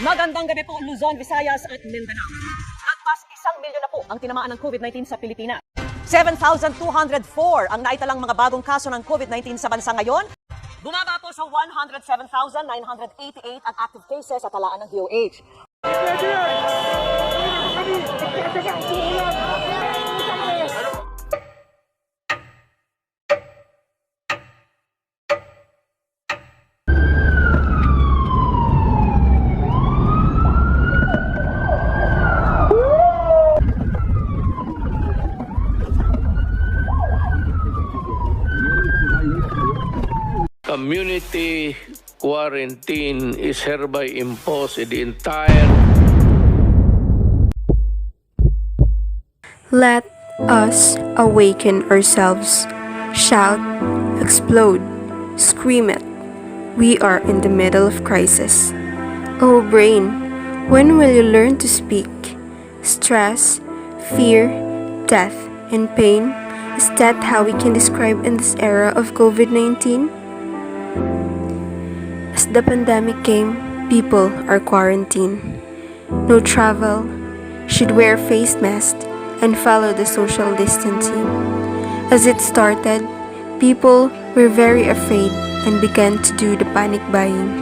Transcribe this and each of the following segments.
Magandang gabi po, Luzon, Visayas at Mindanao. Lagpas 1,000,000 na po ang tinamaan ng COVID-19 sa Pilipinas. 7,204 ang naitalang mga bagong kaso ng COVID-19 sa bansa ngayon. Bumaba po sa 107,988 ang active cases sa talaan ng DOH. Community quarantine is hereby imposed in the entire. Let us awaken ourselves. Shout, explode, scream it. We are in the middle of crisis. Oh brain, when will you learn to speak? Stress, fear, death, and pain, is that how we can describe in this era of COVID-19? As the pandemic came, people are quarantined. No travel, should wear face mask, and follow the social distancing. As it started, people were very afraid and began to do the panic buying.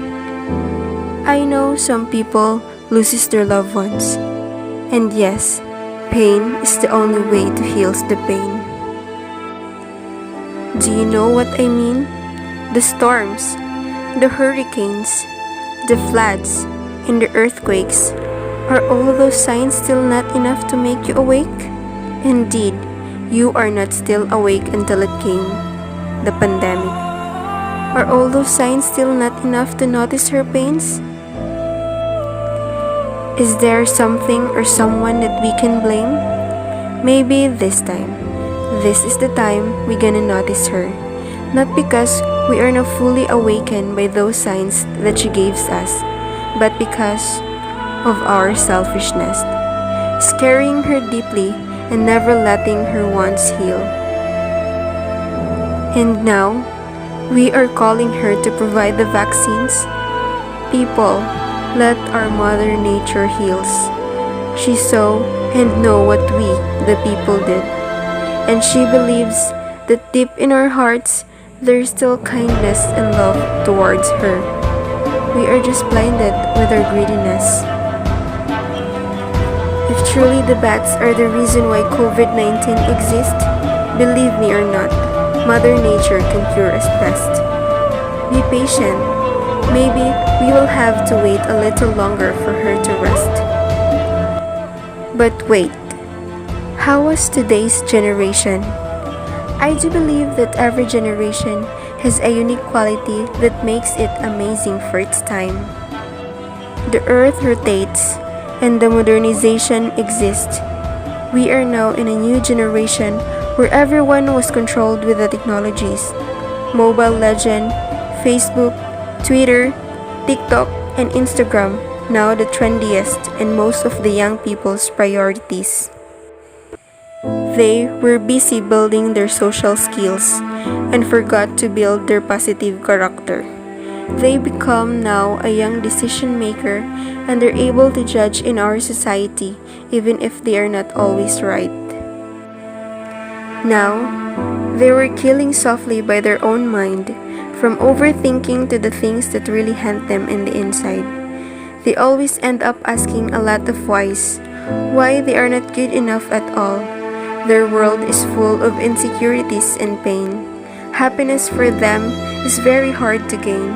I know some people loses their loved ones. And yes, pain is the only way to heal the pain. Do you know what I mean? The storms, the hurricanes, the floods, and the earthquakes. Are all those signs still not enough to make you awake? Indeed, you are not still awake until it came, the pandemic. Are all those signs still not enough to notice her pains? Is there something or someone that we can blame? Maybe this time. This is the time we're gonna notice her. Not because we are not fully awakened by those signs that she gives us, but because of our selfishness, scaring her deeply and never letting her wounds heal. And now, we are calling her to provide the vaccines. People, let our Mother Nature heals. She saw and know what we, the people, did. And she believes that deep in our hearts, there is still kindness and love towards her. We are just blinded with our greediness. If truly the bats are the reason why COVID-19 exists, believe me or not, Mother Nature can cure us best. Be patient. Maybe we will have to wait a little longer for her to rest. But wait, how was today's generation? I do believe that every generation has a unique quality that makes it amazing for its time. The earth rotates and the modernization exists. We are now in a new generation where everyone was controlled with the technologies. Mobile Legend, Facebook, Twitter, TikTok, and Instagram, now the trendiest and most of the young people's priorities. They were busy building their social skills and forgot to build their positive character. They become now a young decision maker and are able to judge in our society even if they are not always right. Now, they were killing softly by their own mind, from overthinking to the things that really haunt them in the inside. They always end up asking a lot of whys, why they are not good enough at all. Their world is full of insecurities and pain. Happiness for them is very hard to gain.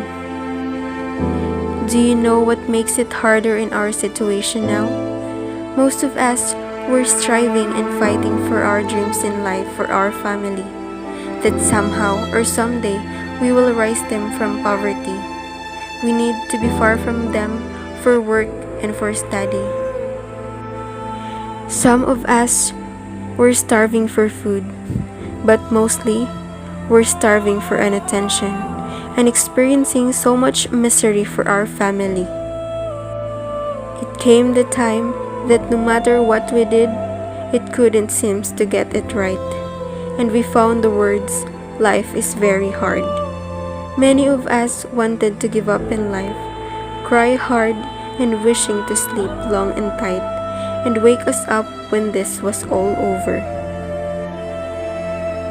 Do you know what makes it harder in our situation now? Most of us were striving and fighting for our dreams in life for our family. That somehow or someday we will rise them from poverty. We need to be far from them for work and for study. Some of us were starving for food, but mostly we're starving for an attention and experiencing so much misery for our family. It came the time that no matter what we did, it couldn't seem to get it right. And we found the words, life is very hard. Many of us wanted to give up in life, cry hard, and wishing to sleep long and tight and wake us up when this was all over.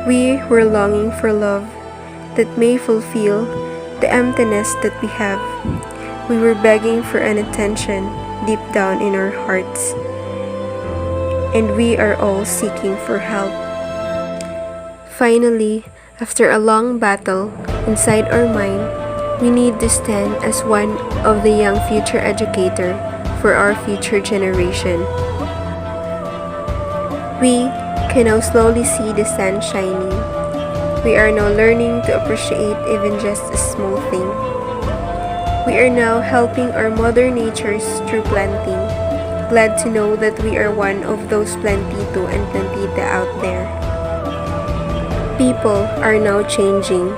We were longing for love that may fulfill the emptiness that we have. We were begging for an attention deep down in our hearts, and we are all seeking for help. Finally, after a long battle inside our mind, we need to stand as one of the young future educator for our future generation. We can now slowly see the sun shining. We are now learning to appreciate even just a small thing. We are now helping our mother natures through planting. Glad to know that we are one of those plantito and plantita out there. People are now changing.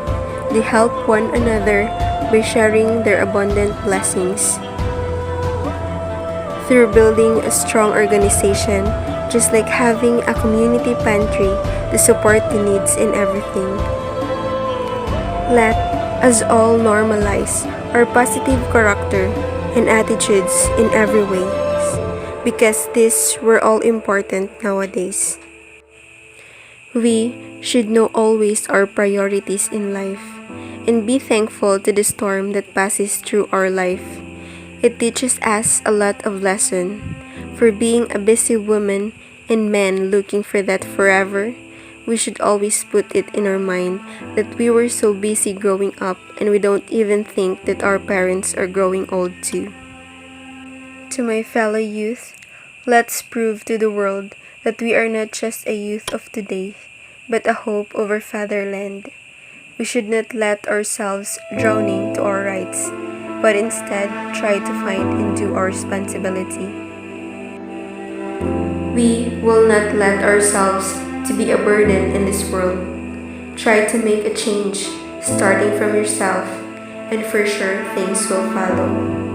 They help one another by sharing their abundant blessings. Through building a strong organization, just like having a community pantry to support the needs in everything. Let us all normalize our positive character and attitudes in every way, because these were all important nowadays. We should know always our priorities in life and be thankful to the storm that passes through our life. It teaches us a lot of lesson. For being a busy woman and man looking for that forever, we should always put it in our mind that we were so busy growing up and we don't even think that our parents are growing old too. To my fellow youth, let's prove to the world that we are not just a youth of today, but a hope of our fatherland. We should not let ourselves drowning to our rights, but instead try to find and do our responsibility. We will not let ourselves to be a burden in this world. Try to make a change, starting from yourself, and for sure things will follow.